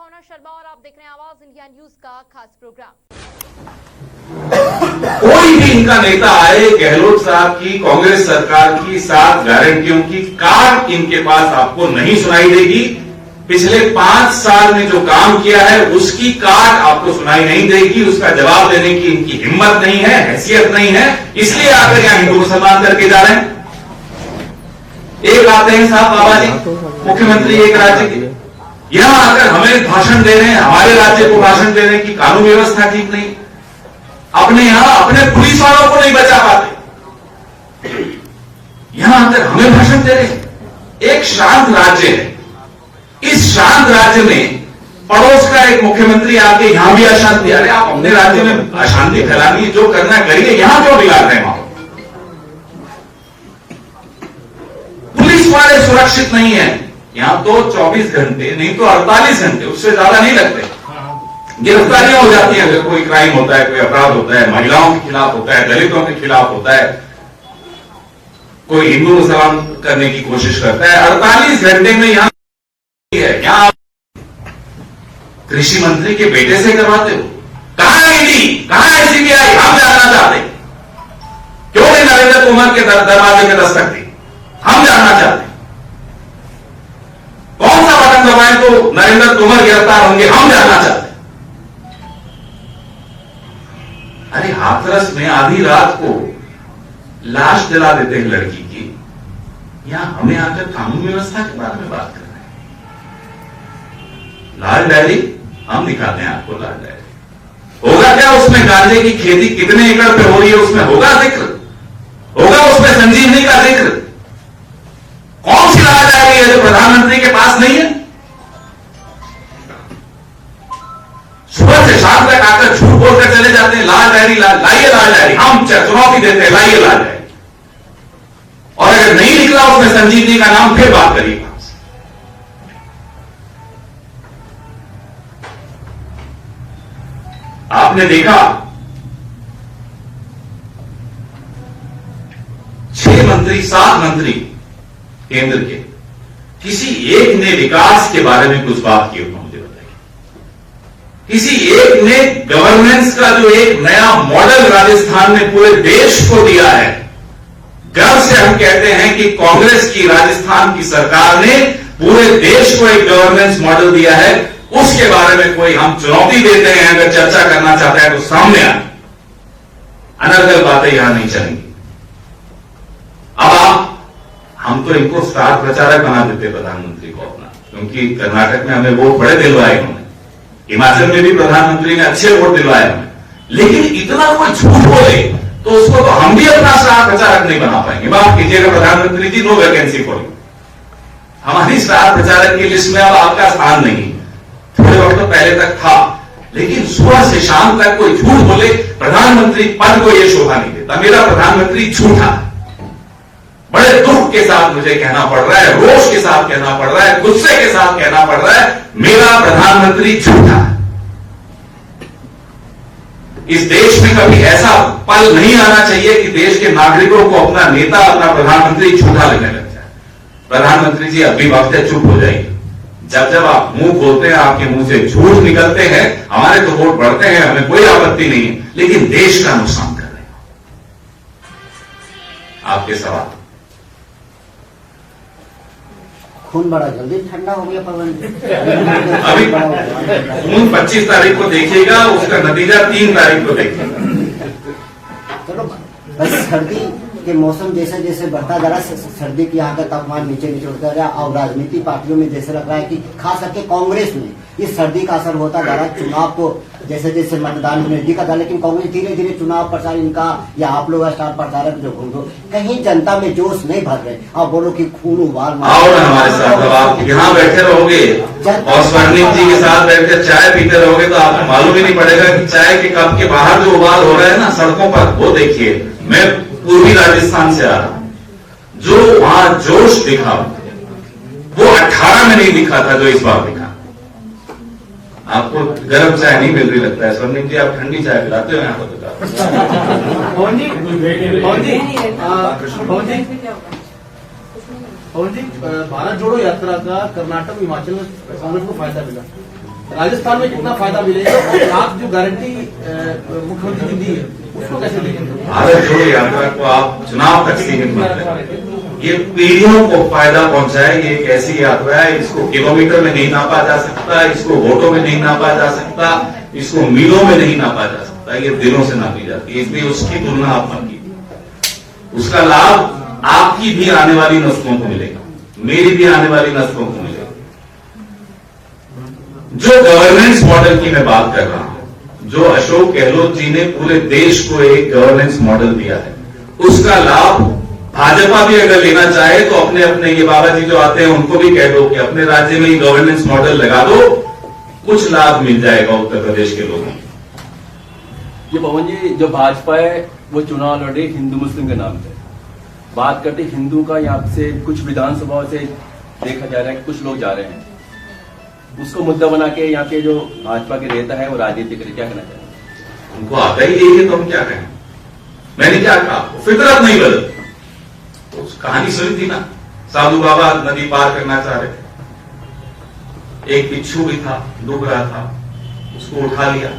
भावना शर्मा और आप देख रहे हैं आवाज इंडिया न्यूज का खास प्रोग्राम। कोई भी इनका नेता आए, गहलोत साहब की कांग्रेस सरकार की 7 गारंटियों की कार्ड इनके पास आपको नहीं सुनाई देगी। पिछले 5 साल में जो काम किया है उसकी कार्ड आपको सुनाई नहीं देगी। उसका जवाब देने की इनकी हिम्मत नहीं है, हैसियत नहीं है, इसलिए आकर यहां हिंदू मुसलमान करके जा रहे हैं। एक आते हैं साहब बाबा जी, मुख्यमंत्री एक राज्य के, यहां आकर हमें भाषण दे रहे हैं, हमारे राज्य को भाषण दे रहे हैं कि कानून व्यवस्था ठीक नहीं। अपने यहां अपने पुलिस वालों को नहीं बचा पाते, यहां आकर हमें भाषण दे रहे हैं। एक शांत राज्य है, इस शांत राज्य में पड़ोस का एक मुख्यमंत्री आके यहां भी अशांति, अरे आप अपने राज्य में अशांति फैलानी है, जो करना करिए, यहां क्यों बिगाड़ रहे हैं वहां? पुलिस वाले सुरक्षित नहीं है यहां तो 24 घंटे नहीं तो 48 घंटे, उससे ज्यादा नहीं लगते। गिरफ्तारियां हो जाती हैं अगर कोई क्राइम होता है, कोई अपराध होता है, महिलाओं के खिलाफ होता है, दलितों के खिलाफ होता है, कोई हिंदू मुसलमान करने की कोशिश करता है, 48 घंटे में यहां है। यहां कृषि मंत्री के बेटे से करवाते हो? कहां है ईडी, कहां है सीबीआई? हम जानना चाहते हैं। क्यों नहीं नरेंद्र तोमर के दरवाजे में दस्तक दी? हम जानना चाहते हैं। कौन सा बटन दबाएं तो नरेंद्र तोमर गिरफ्तार होंगे? हम जानना चाहते हैं। अरे हाथरस में आधी रात को लाश जला देते हैं लड़की की, यहां हमें आकर कानून व्यवस्था के बारे में बात कर रहे हैं। लाल डायरी हम दिखाते हैं आपको, लाल डायरी होगा क्या? उसमें गांजे की खेती कितने एकड़ पे हो रही है उसमें होगा जिक्र, होगा उसमें संजीवनी का जिक्र। कौन सी लाल डायरी है जो प्रधानमंत्री के पास नहीं है? सुबह से शाम तक आकर झूठ बोलकर चले जाते हैं, लाल डायरी लाइए, लाल डायरी। हम चुनौती देते हैं, लाइए लाल डायरी। और अगर नहीं निकला उसमें संजीवनी का नाम, फिर बात करिए। आपने देखा 6 मंत्री 7 मंत्री केंद्र के, किसी एक ने विकास के बारे में कुछ बात की हो? मुझे बताइए, किसी एक ने गवर्नेंस का जो एक नया मॉडल राजस्थान ने पूरे देश को दिया है, गर्व से हम कहते हैं कि कांग्रेस की राजस्थान की सरकार ने पूरे देश को एक गवर्नेंस मॉडल दिया है, उसके बारे में कोई हम चुनौती देते हैं, अगर चर्चा करना चाहता है तो सामने आए। अनर्गल बातें यहां नहीं चलेंगी। अब हम तो इनको स्टार प्रचारक बना देते प्रधानमंत्री को अपना, क्योंकि कर्नाटक में हमें वोट बड़े दिलवाए उन्होंने, हिमाचल में भी प्रधानमंत्री ने अच्छे वोट दिलवाए हमें, लेकिन इतना कोई झूठ बोले तो उसको तो हम भी अपना स्टार प्रचारक नहीं बना पाएंगे। माफ कीजिएगा प्रधानमंत्री जी, नो वैकेंसी फॉर यू। हमारी स्टार प्रचारक की लिस्ट में अब आपका स्थान नहीं। थोड़े वक्त तो पहले तक था, लेकिन सुबह से शाम तक कोई झूठ बोले, प्रधानमंत्री पद को यह शोभा नहीं देता। मेरा प्रधानमंत्री झूठा, बड़े दुख के साथ मुझे कहना पड़ रहा है, रोष के साथ कहना पड़ रहा है, गुस्से के साथ कहना पड़ रहा है, मेरा प्रधानमंत्री झूठा। इस देश में कभी ऐसा पल नहीं आना चाहिए कि देश के नागरिकों को अपना नेता, अपना प्रधानमंत्री झूठा लगने लग जाए। प्रधानमंत्री जी अभी वक्त है, चुप हो जाइए। जब जब आप मुंह खोलते हैं, आपके मुंह से झूठ निकलते हैं, हमारे तो वोट बढ़ते हैं, हमें कोई आपत्ति नहीं है, लेकिन देश का नुकसान कर रहे हैं। आपके सवाल। खून बड़ा जल्दी ठंडा हो गया पवन। अभी खून 25 तारीख को देखिएगा, उसका नतीजा 3 तारीख को देखिएगा। चलो बस सर्दी के मौसम जैसे जैसे बढ़ता जा रहा है, सर्दी की यहाँ का तापमान नीचे नीचे उठता जा रहा है, और राजनीतिक पार्टियों में जैसे लग रहा है कि खास करके कांग्रेस में इस सर्दी का असर होता जा रहा है। चुनाव को जैसे जैसे मतदान में नजदीक आता, लेकिन कांग्रेस धीरे धीरे चुनाव प्रचार इनका, या आप लोग स्टार प्रचारक जो घूम दो, कहीं जनता में जोश नहीं भर रहे। आप बोलो कि खून उबाल आओ ना हमारे साथ, अब आप यहाँ बैठे रहोगे और स्वर्णिम जी के साथ बैठकर चाय पीते रहोगे तो आपको मालूम ही नहीं पड़ेगा कि चाय के कप के बाहर जो उबाल हो रहा है ना सड़कों पर, वो देखिए। मैं पूर्वी राजस्थान से आ रहा हूं, जो वहां जोश दिखा वो 18 में नहीं दिखा था जो इस बार दिखा। आपको गर्म चाय नहीं मिल रही लगता है स्वर्णिम जी, आप ठंडी चाय पिलाते हो यहाँ पर? भारत जोड़ो यात्रा का कर्नाटक हिमाचल में कांग्रेस को फायदा मिला, राजस्थान में कितना फायदा मिलेगा और आप जो गारंटी मुख्यमंत्री जी दी है उसको कैसे देखेंगे? भारत जोड़ो यात्रा को आप चुनाव तक सीमित मत करें। ये पीढ़ियों को फायदा पहुंचाए। ये एक ऐसी यात्रा है, इसको किलोमीटर में नहीं नापा जा सकता, इसको वोटों में नहीं नापा जा सकता, इसको मीलों में नहीं नापा जा सकता, ये दिलों से नापी जाती है। इसलिए उसकी तुलना आप मत कीजिए। उसका लाभ आपकी भी आने वाली नस्लों को मिलेगा, मेरी भी आने वाली नस्लों को मिलेगा। जो गवर्नेंस मॉडल की मैं बात कर रहा हूं, जो अशोक गहलोत जी ने पूरे देश को एक गवर्नेंस मॉडल दिया है, उसका लाभ भाजपा भी अगर लेना चाहे तो अपने अपने ये बाबा जी जो आते हैं उनको भी कह दो कि अपने राज्य में ही गवर्नेंस मॉडल लगा दो, कुछ लाभ मिल जाएगा उत्तर प्रदेश के लोगों को। ये पवन जी, जो भाजपा है वो चुनाव लड़े हिंदू मुस्लिम के नाम पे, बात करते हिंदू का। यहाँ से कुछ विधानसभाओं से देखा जा रहा है कि कुछ लोग जा रहे हैं, उसको मुद्दा बना के यहाँ के जो भाजपा के नेता है वो राजनीति करे। क्या कहना चाहिए? उनको आता ही यही है तो हम क्या कहें? मैंने क्या कहा? फितरत नहीं बदलती। तो कहानी सुनी थी ना, साधु बाबा नदी पार करना चाह रहे थे, एक बिच्छू भी था, डूब रहा था, उसको उठा लिया।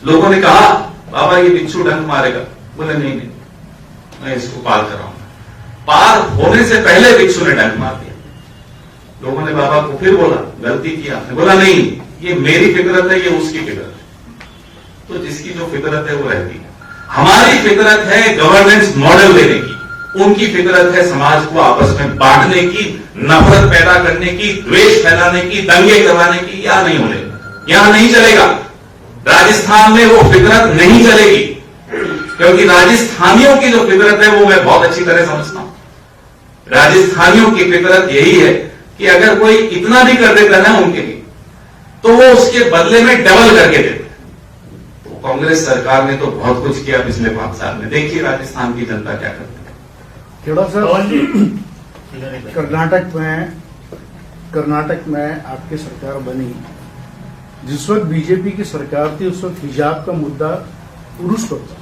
लोगों ने कहा बाबा ये बिच्छू डंक मारेगा। बोले नहीं नहीं, मैं इसको पार कराऊंगा। पार होने से पहले बिच्छू ने डंक मार दिया। लोगों ने बाबा को फिर बोला गलती किया। बोला नहीं, ये मेरी फितरत है, ये उसकी फितरत है। तो जिसकी जो फितरत है वो रहती है। हमारी फितरत है गवर्नेंस मॉडल देने की, उनकी फितरत है समाज को आपस में बांटने की, नफरत पैदा करने की, द्वेष फैलाने की, दंगे करवाने की। यहां नहीं होगा, यहां नहीं चलेगा। राजस्थान में वो फितरत नहीं चलेगी, क्योंकि राजस्थानियों की जो फितरत है वो मैं बहुत अच्छी तरह समझता हूं। राजस्थानियों की फितरत यही है कि अगर कोई इतना भी कर देता है उनके लिए, तो वो उसके बदले में डबल करके देते। तो कांग्रेस सरकार ने तो बहुत कुछ किया पिछले 5 साल में। देखिए राजस्थान की जनता क्या करती है। खेड़ा सर, कर्नाटक में आपकी सरकार बनी, जिस वक्त बीजेपी की सरकार थी उस वक्त हिजाब का मुद्दा पुरुष पर था,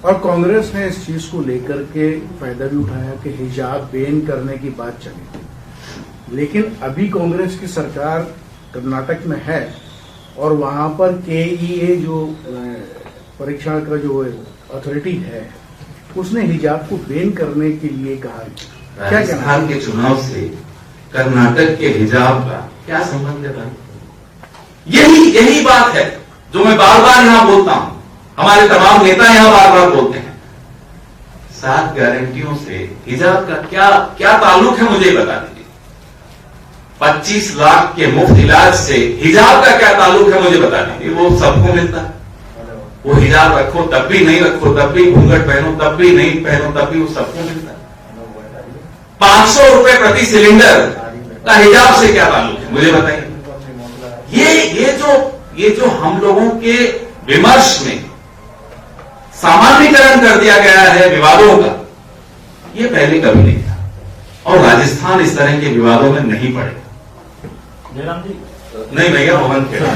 और कांग्रेस ने इस चीज को लेकर के फायदा भी उठाया कि हिजाब बैन करने की बात चली। लेकिन अभी कांग्रेस की सरकार कर्नाटक में है और वहां पर KEA जो परीक्षा का जो अथॉरिटी है उसने हिजाब को बैन करने के लिए कहा। क्या कहना? राजस्थान के चुनाव से कर्नाटक के हिजाब का क्या संबंध है भाई? यही बात है जो मैं बार बार यहां बोलता हूं, हमारे तमाम नेता यहां बार बार बोलते हैं। 7 गारंटियों से हिजाब का क्या ताल्लुक है, मुझे बता दीजिए। 25 लाख के मुफ्त इलाज से हिजाब का क्या ताल्लुक है, मुझे बता दीजिए। वो सबको मिलता है। वो हिजाब रखो तब भी, नहीं रखो तब भी, घूंघट पहनो तब भी, नहीं पहनो तब भी, वो सबको मिलता है। 500 रुपए प्रति सिलेंडर का हिजाब से क्या ताल्लुक है, मुझे बताइए। ये जो हम लोगों के विमर्श में सामान्यकरण कर दिया गया है विवादों का, ये पहले कभी नहीं था, और राजस्थान इस तरह के विवादों में नहीं पड़ेगा। जयराम जी नहीं भैया, मोहन खेड़ा।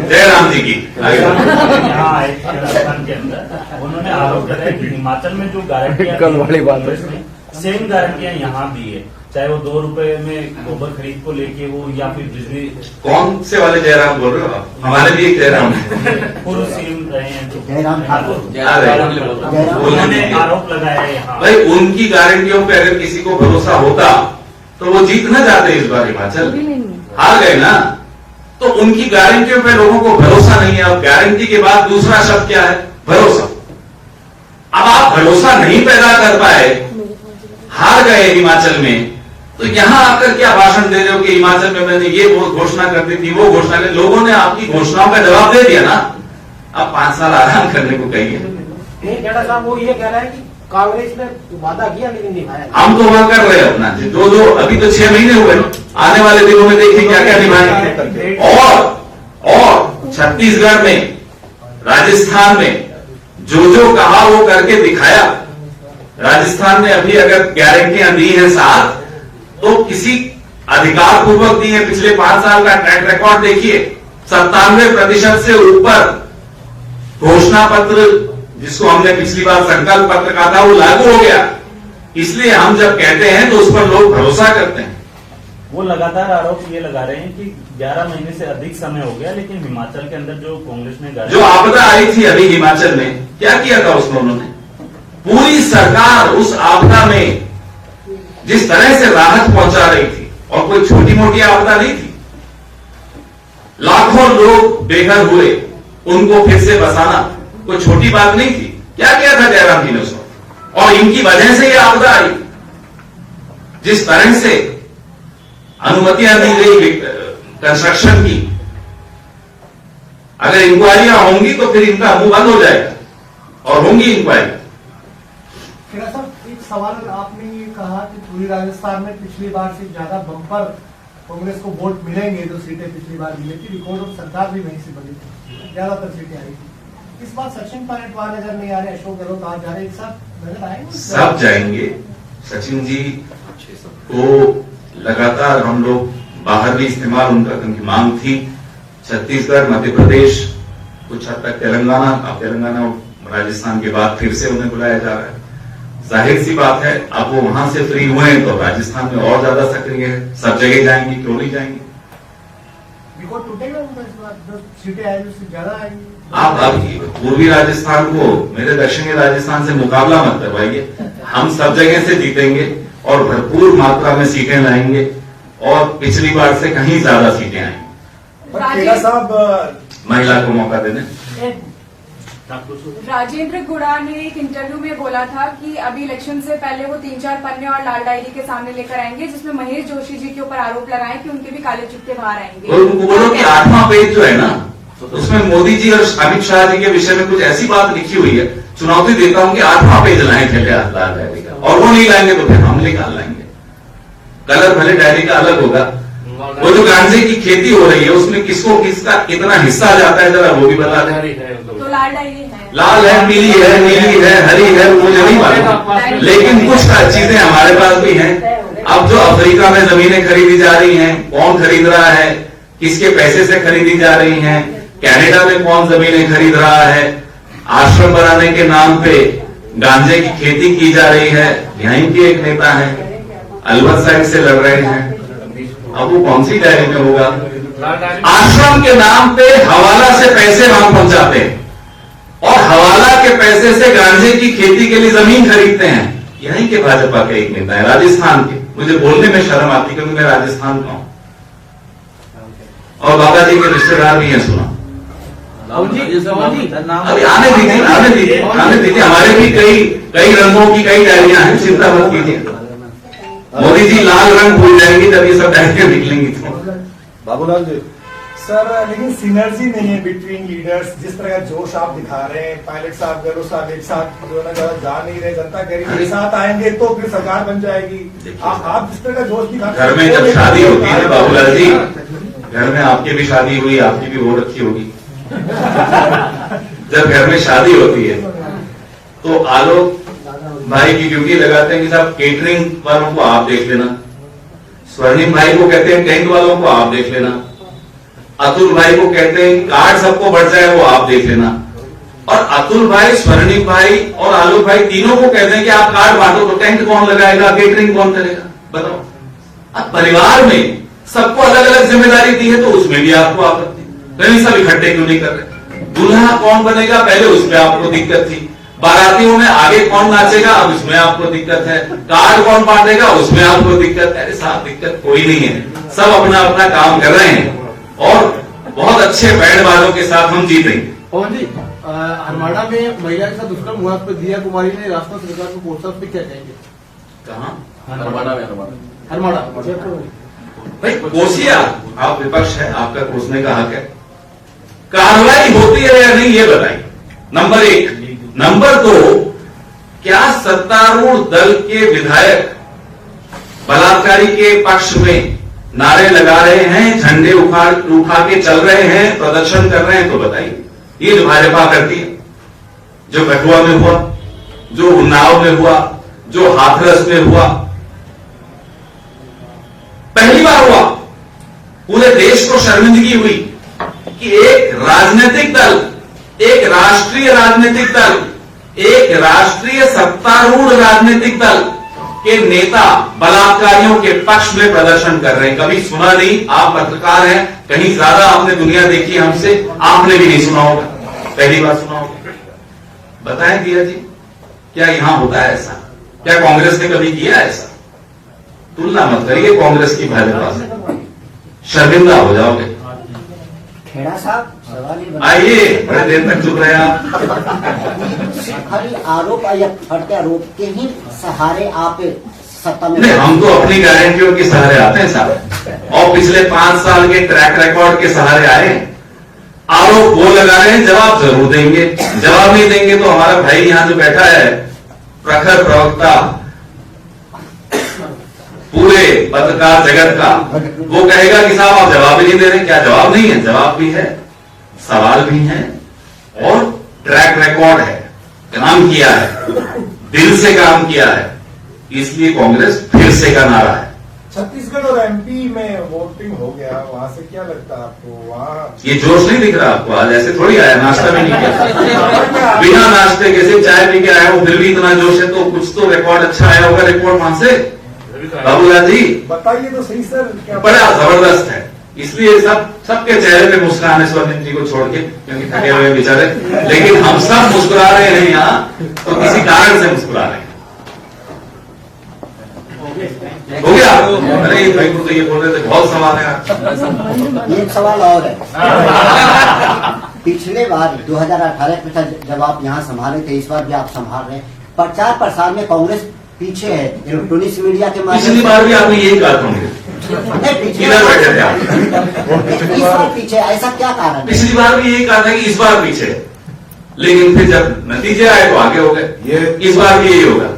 जयराम जी की यहाँ आए थे राजस्थान के अंदर, उन्होंने आरोप लगाया कि हिमाचल में जो गारंटियां कल वाली बात है, सेम गारंटियां यहाँ भी है, चाहे वो 2 रुपए में गोबर खरीद को लेके हो या फिर बिजली। कौन से वाले जयराम बोल रहे हो आप? हमारे भी एक जयराम है, पूर्व सीएम रहे हैं जो जयराम ठाकुर। उन्होंने आरोप लगाया है यहाँ। भाई उनकी गारंटियों पे अगर किसी को भरोसा होता तो वो जीत न जाते। इस बार हिमाचल हार गए ना, तो उनकी गारंटियों पे लोगों को भरोसा नहीं है। अब गारंटी के बाद दूसरा शब्द क्या है? भरोसा। अब आप भरोसा नहीं पैदा कर पाए, हार गए हिमाचल में, तो यहां आकर क्या भाषण दे रहे हो कि हिमाचल में मैंने ये घोषणा कर दी थी, वो घोषणा कर। लोगों ने आपकी घोषणाओं का जवाब दे दिया ना। अब 5 साल आराम करने को कहिए। नहीं खेड़ा साहब, वो ये कह रहा है कि कांग्रेस ने वादा किया लेकिन निभाया। हम तो वहां कर रहे हैं अपना, जो अभी तो 6 महीने हुए, आने वाले दिनों में देखिए क्या क्या निभाएंगे। और छत्तीसगढ़ में, राजस्थान में जो कहा वो करके दिखाया। राजस्थान में अभी अगर गारंटियां दी हैं 7, तो किसी अधिकार पूर्वक दी है। पिछले 5 साल का ट्रैक रिकॉर्ड देखिए, 97% से ऊपर घोषणा पत्र, जिसको हमने पिछली बार संकल्प पत्र कहा था, वो लागू हो गया। इसलिए हम जब कहते हैं तो उस पर लोग भरोसा करते हैं। वो लगातार आरोप ये लगा रहे हैं कि 11 महीने से अधिक समय हो गया, लेकिन हिमाचल के अंदर जो कांग्रेस ने जो आपदा आई थी अभी हिमाचल में, क्या किया था उसमें उन्होंने? पूरी सरकार उस आपदा में जिस तरह से राहत पहुंचा रही थी, और कोई छोटी मोटी आपदा नहीं थी, लाखों लोग बेघर हुए, उनको फिर से बसाना कोई छोटी बात नहीं थी। क्या किया था जयराम जी ने उसको? और इनकी वजह से यह आपदा आई। जिस तरह से अनुमतियां दी गई कंस्ट्रक्शन की, अगर इंक्वायरियां होंगी तो फिर इनका मुंह बंद हो जाएगा, और होंगी इंक्वायरी। खेड़ा साहब, एक सवाल, आपने ये कहा कि पूरी राजस्थान में पिछली बार से ज्यादा बम्पर कांग्रेस को वोट मिलेंगे, जो सीटें पिछली बार मिली थी, रिकॉर्ड ऑफ सरकार भी वहीं से बनी थी, ज्यादातर सीटें आई थी। इस बार सचिन पायलट वहां नजर नहीं आ रहे, अशोक गहलोत आ जा रहे, एक साथ नजर आएंगे? सब जाएंगे। सचिन जी को लगातार हम लोग बाहर भी इस्तेमाल उनका उनकी मांग थी, छत्तीसगढ़, मध्य प्रदेश, कुछ हद तक तेलंगाना, अब तेलंगाना राजस्थान के बाद फिर से उन्हें बुलाया जा रहा है। जाहिर सी बात है, अब वो वहां से फ्री हुए हैं तो राजस्थान में और ज्यादा सक्रिय है, सब जगह जाएंगे, क्यों नहीं जाएंगे? रिकॉर्ड टूटेगा उनका इस बार, जो सीटें आएंगी उससे ज्यादा आएंगी। आप पूर्वी राजस्थान को मेरे दक्षिणी राजस्थान से मुकाबला मत करवाइए। हम सब जगह से जीतेंगे और भरपूर मात्रा में सीटें लाएंगे, और पिछली बार से कहीं ज्यादा सीटें आएंगी। खेड़ा साहब, महिला को मौका देने। राजेंद्र गुड़ा ने एक इंटरव्यू में बोला था कि अभी इलेक्शन से पहले वो 3-4 पन्ने और लाल डायरी के सामने लेकर आएंगे, जिसमें महेश जोशी जी के ऊपर आरोप लगाए कि उनके भी काले चुट्टे बाहर आएंगे। और उनको बोलो कि 8वां पेज जो है ना, उसमें मोदी जी और अमित शाह जी के विषय में कुछ ऐसी बात लिखी हुई है, चुनौती देता हूं कि 8वां पेज लाएं पहले लाल डायरी का, और वो नहीं लाएंगे तो फिर हम निकाल लाएंगे। कलर भले डायरी का अलग होगा। वो जो गांजे की खेती हो रही है उसमें किसको किसका कितना हिस्सा जाता है, जरा वो भी बता दें। तो लाल डायरी है, लाल है, पीली है, नीली है, हरी है, वो मुझे नहीं मालूम, लेकिन कुछ चीजें हमारे पास भी हैं। अब जो अफ्रीका में जमीनें खरीदी जा रही हैं, कौन खरीद रहा है, किसके पैसे से खरीदी जा रही हैं, कनाडा में कौन जमीनें खरीद रहा है, आश्रम बनाने के नाम पे गांजे की खेती की जा रही है। यहीं के एक नेता है, अलवर साइड से लड़ रहे हैं। अब वो कौन सी डायरी में होगा? आश्रम के नाम पे हवाला से पैसे वहां पहुंचाते हैं, और हवाला के पैसे से गांजे की खेती के लिए जमीन खरीदते हैं। यहीं के भाजपा के एक नेता है, राजस्थान के। मुझे बोलने में शर्म आती क्योंकि मैं राजस्थान का हूं, और बाबा जी के रिश्तेदार भी हैं। सुना अभी आने दीजिए, हमारे भी कई रंगों की कई डायरियां हैं, चिंता मत कीजिए। मोदी जी लाल रंग भूल जाएंगे जब ये सब डायरियां निकलेंगी तो। बाबूलाल जी सर, लेकिन सिनर्जी नहीं है बिटवीन लीडर्स। जिस तरह का जोश आप दिखा रहे हैं, पायलट साहब, गहलोत साहब एक साथ जो है ना जा नहीं रहे, जनता कह रही है एक साथ आएंगे तो फिर सरकार बन जाएगी। आप जिस तरह का जोश दिखा, घर में जब शादी होती है बाबूलाल जी, घर में आपकी भी शादी हुई, आपकी भी हो रखी होगी। जब घर में शादी होती है तो आलोक भाई की ड्यूटी लगाते हैं कि साहब केटरिंग वालों को आप देख लेना, स्वर्णिम भाई को कहते हैं टेंट वालों को आप देख लेना, अतुल भाई को कहते हैं कार्ड सबको बढ़ जाए वो आप देख लेना। और अतुल भाई, स्वर्णिम भाई और आलोक भाई तीनों को कहते हैं कि आप कार्ड बांटो तो टेंट कौन लगाएगा, केटरिंग कौन करेगा, बताओ। अब परिवार में सबको अलग अलग जिम्मेदारी दी है तो उसमें भी आपको आपत्ति, नहीं सब इकट्ठे क्यों नहीं कर रहे? दूल्हा कौन बनेगा, पहले उसमें आपको दिक्कत थी। बारातियों में आगे कौन नाचेगा, अब उसमें आपको दिक्कत है। कार्ड कौन बांटेगा, उसमें आपको दिक्कत है। अरे साहब, दिक्कत कोई नहीं है, सब अपना अपना काम कर रहे हैं और बहुत अच्छे बैंड बाजों के साथ हम जीतेंगे। पवन जी, हरमाड़ा में महिला के साथ दुष्कर्म हुआ, पर दिया कुमारी ने राष्ट्र सरकार को कोर्सा, उस पर क्या कहेंगे? कहाँ? हरमाड़ा में। हरमाड़ा भाई कोसिया, आप विपक्ष है, आपका कोसने का हक है। कार्रवाई होती है या नहीं ये बताइए, नंबर 1। नंबर 2, क्या सत्तारूढ़ दल के विधायक बलात्कारी के पक्ष में नारे लगा रहे हैं, झंडे उठा के चल रहे हैं, प्रदर्शन कर रहे हैं? तो बताइए। ये जो भाजपा करती है, जो कठुआ में हुआ, जो उन्नाव में हुआ, जो हाथरस में हुआ, पहली बार हुआ, पूरे देश को शर्मिंदगी हुई कि एक राजनीतिक दल, एक राष्ट्रीय राजनीतिक दल, एक राष्ट्रीय सत्तारूढ़ राजनीतिक दल के नेता बलात्कारियों के पक्ष में प्रदर्शन कर रहे हैं। कभी सुना नहीं, आप पत्रकार हैं, कहीं ज्यादा आपने दुनिया देखी हमसे, आपने भी नहीं सुना होगा, पहली बार सुना होगा। बताएं दिया जी, क्या यहां होता है ऐसा? क्या कांग्रेस ने कभी किया ऐसा? तुलना मत करिए कांग्रेस की भाजपा से, शर्मिंदा हो जाओगे। खेड़ा साहब सवाल ही आइए, बड़े देर तक चुप रहे आप। खाली आरोप या फटते आरोप के ही सहारे आप सत्ता में नहीं, हम तो अपनी गारंटियों के सहारे आते हैं साहब, और पिछले 5 साल के ट्रैक रिकॉर्ड के सहारे आए। आरोप वो लगा रहे हैं, जवाब जरूर देंगे। जवाब नहीं देंगे तो हमारा भाई यहां जो बैठा है, प्रखर प्रवक्ता पूरे पत्रकार जगत का, वो कहेगा कि साहब आप जवाब ही नहीं दे रहे। क्या जवाब नहीं है? जवाब भी है, सवाल भी है, और ट्रैक रिकॉर्ड है, काम किया है, दिल से काम किया है। इसलिए कांग्रेस फिर से का नारा है। छत्तीसगढ़ और एमपी में वोटिंग हो गया, वहां से क्या लगता है आपको? वहां ये जोश नहीं दिख रहा आपको? आज ऐसे थोड़ी आया, नाश्ता भी नहीं किया, बिना नाश्ते के सिर्फ चाय पी के आया हूं, फिर भी इतना जोश है, तो कुछ तो रिकॉर्ड अच्छा आया होगा। रिकॉर्ड वहां से बाबूलाल जी बताइए तो सही सर, क्या बड़ा जबरदस्त है। इसलिए सबके चेहरे पे मुस्कान है, स्वर्ण जी को छोड़ के, क्योंकि थके हुए बेचारे, लेकिन हम सब मुस्कुरा रहे हैं यहाँ, तो किसी कारण से मुस्कुरा रहे हैं। हो गया? अरे भाई को तो ये बोल रहे थे, बहुत सवाल है। एक सवाल और है। पिछले बार 2018 में था जब आप यहाँ संभाले थे, इस बार भी आप संभाल रहे हैं। प्रचार प्रसार में कांग्रेस पीछे है, इलेक्ट्रॉनिक्स मीडिया के माध्यम पिछली बार भी आपने यही कहा था। इधर बैठे थे आप। इस बार पीछे, ऐसा क्या कारण है? पिछली बार भी यही कहा था कि इस बार पीछे, लेकिन फिर जब नतीजे आए तो आगे हो गए। इस बार भी यही होगा।